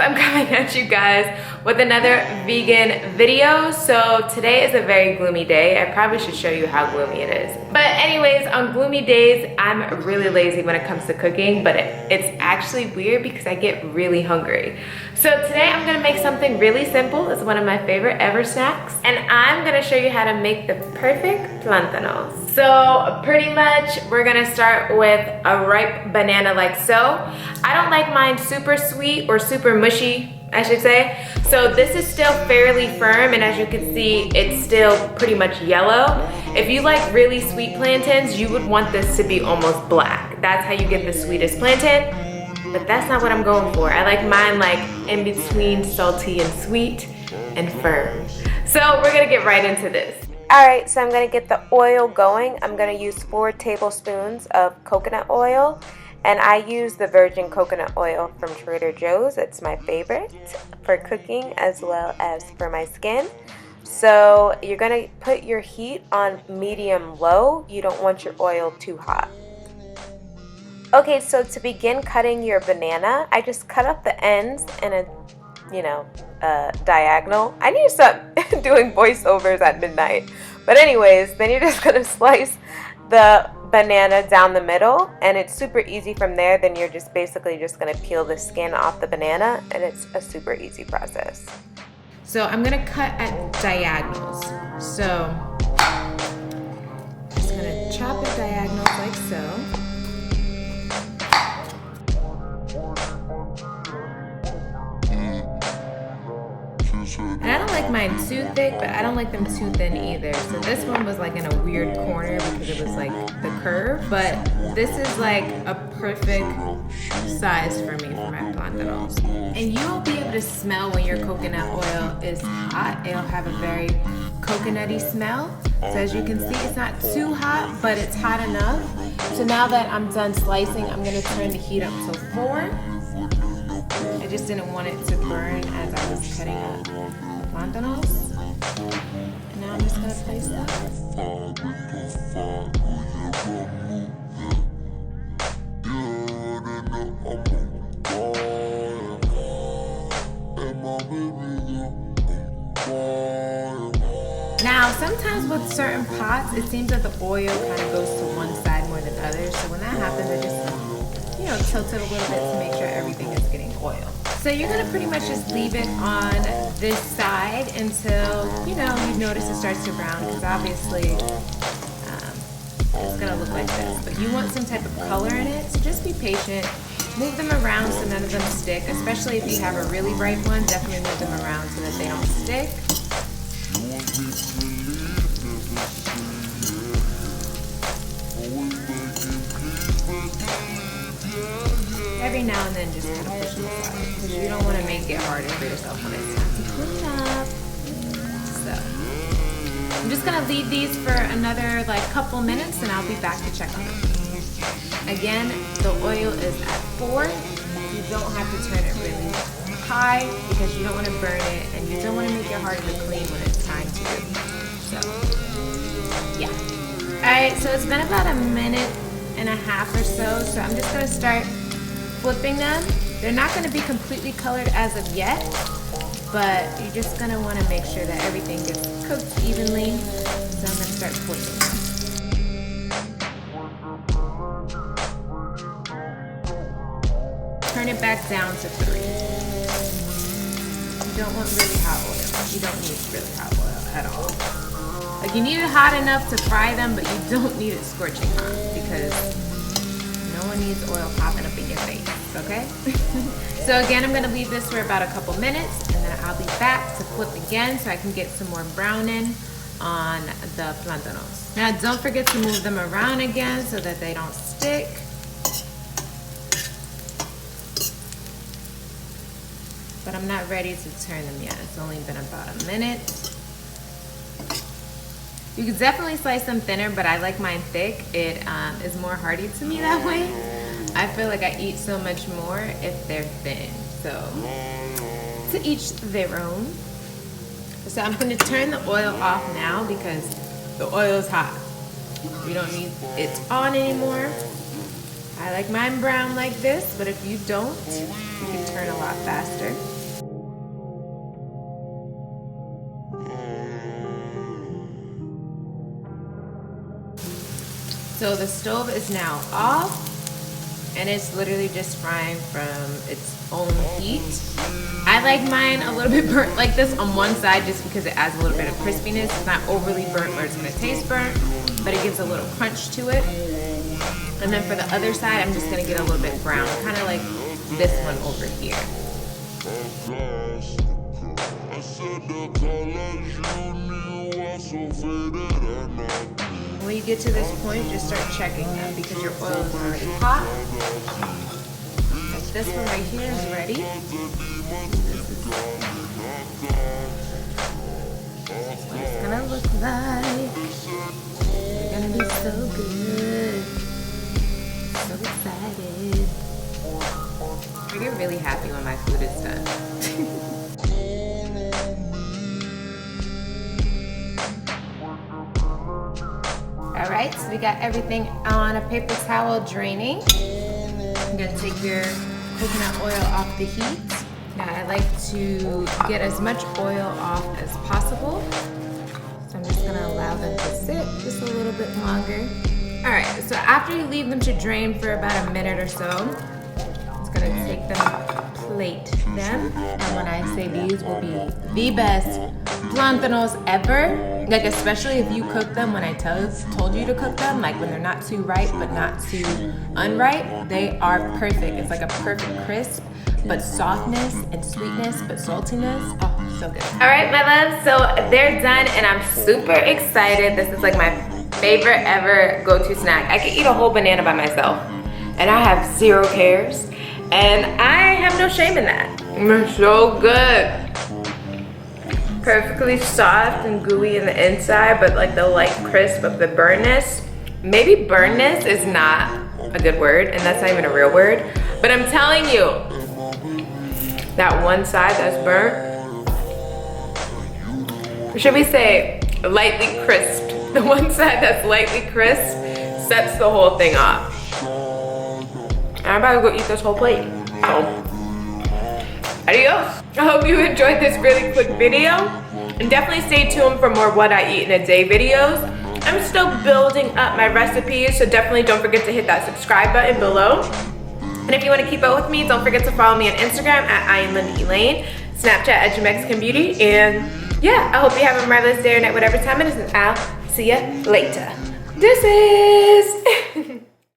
I'm coming at you guys with another vegan video. So today is a very gloomy day. I probably should show you how gloomy it is. But anyways, on gloomy days, I'm really lazy when it comes to cooking, but it's actually weird because I get really hungry. So today I'm gonna make something really simple. It's one of my favorite ever snacks. And I'm gonna show you how to make the perfect plantanos. So pretty much we're gonna start with a ripe banana like so. I don't like mine super sweet or super mushy, I should say. So this is still fairly firm, and as you can see, it's still pretty much yellow. If you like really sweet plantains, you would want this to be almost black. That's how you get the sweetest plantain, but that's not what I'm going for. I like mine like in between salty and sweet and firm. So we're gonna get right into this. All right, so I'm gonna get the oil going. I'm gonna use 4 tablespoons of coconut oil. And I use the virgin coconut oil from Trader Joe's. It's my favorite for cooking as well as for my skin. So you're gonna put your heat on medium low. You don't want your oil too hot. Okay, so to begin cutting your banana, I just cut up the ends in a, diagonal. I need to stop doing voiceovers at midnight. But anyways, then you're just gonna slice the banana down the middle, and it's super easy from there. Then you're just basically just gonna peel the skin off the banana, and it's a super easy process. So I'm gonna cut at diagonals. So I'm just gonna chop it diagonals like so. And I don't like mine too thick, but I don't like them too thin either. So this one was like in a weird corner because it was like the curve, but this is like a perfect size for me for my plantanos. And you will be able to smell when your coconut oil is hot. It'll have a very coconutty smell. So as you can see, it's not too hot, but it's hot enough. So now that I'm done slicing, I'm gonna turn the heat up to 4. I just didn't want it to burn as I was cutting up the plantanos. And now I'm just gonna place that. Now, sometimes with certain pots, it seems that the oil kind of goes to one side more than others. So when that happens, I just tilt it a little bit to make sure everything is getting oil. So you're gonna pretty much just leave it on this side until you notice it starts to brown, because obviously it's gonna look like this. But you want some type of color in it, so just be patient. Move them around so none of them stick, especially if you have a really ripe one. Definitely move them around so that they don't stick. Every now and then just kind of push them aside, because you don't want to make it harder for yourself when it's time to clean up. So I'm just going to leave these for another couple minutes, and I'll be back to check on them. Again, the oil is at 4. You don't have to turn it really high because you don't want to burn it, and you don't want to make it harder to clean when it's time to. So yeah. Alright, so it's been about a minute and a half or so, so I'm just going to start flipping them. They're not going to be completely colored as of yet, but you're just going to want to make sure that everything gets cooked evenly. So I'm going to start flipping them. Turn it back down to 3. You don't want really hot oil. You don't need really hot oil at all. Like, you need it hot enough to fry them, but you don't need it scorching hot, because no one needs oil popping up in your face, okay? So again, I'm gonna leave this for about a couple minutes, and then I'll be back to flip again so I can get some more browning on the plantanos. Now, don't forget to move them around again so that they don't stick. But I'm not ready to turn them yet. It's only been about a minute. You could definitely slice them thinner, but I like mine thick. It is more hearty to me that way. I feel like I eat so much more if they're thin. So, to each their own. So I'm going to turn the oil off now because the oil is hot. We don't need it on anymore. I like mine brown like this, but if you don't, you can turn a lot faster. So the stove is now off, and it's literally just frying from its own heat. I like mine a little bit burnt like this on one side just because it adds a little bit of crispiness. It's not overly burnt where it's gonna taste burnt, but it gives a little crunch to it. And then for the other side, I'm just gonna get a little bit brown, kind of like this one over here. When you get to this point, just start checking them because your oil is already hot. Like this one right here is ready. This is what it's gonna look like. It's gonna be so good. So excited. I get really happy when my food is done. All right, so we got everything on a paper towel draining. I'm gonna take your coconut oil off the heat. Now I like to get as much oil off as possible. So I'm just gonna allow them to sit just a little bit longer. All right, so after you leave them to drain for about a minute or so, it's gonna take them, plate them. And when I say these will be the best Plantanos ever, like especially if you cook them when I told you to cook them, like when they're not too ripe but not too unripe, they are perfect. It's like a perfect crisp, but softness and sweetness, but saltiness. Oh, so good. All right, my loves, so they're done and I'm super excited. This is like my favorite ever go-to snack. I could eat a whole banana by myself and I have 0 cares. And I have no shame in that. They're so good. Perfectly soft and gooey in the inside, but like the light crisp of the burntness. Maybe burntness is not a good word, and that's not even a real word. But I'm telling you, that one side that's burnt, or should we say lightly crisp? The one side that's lightly crisp sets the whole thing off. I'm about to go eat this whole plate. Adios. I hope you enjoyed this really quick video. And definitely stay tuned for more what I eat in a day videos. I'm still building up my recipes, so definitely don't forget to hit that subscribe button below. And if you want to keep up with me, don't forget to follow me on Instagram at iamLindaElaine, Snapchat at JaMexicanBeauty. And yeah, I hope you have a marvelous day or night, whatever time it is, and I'll see ya later. Deuces.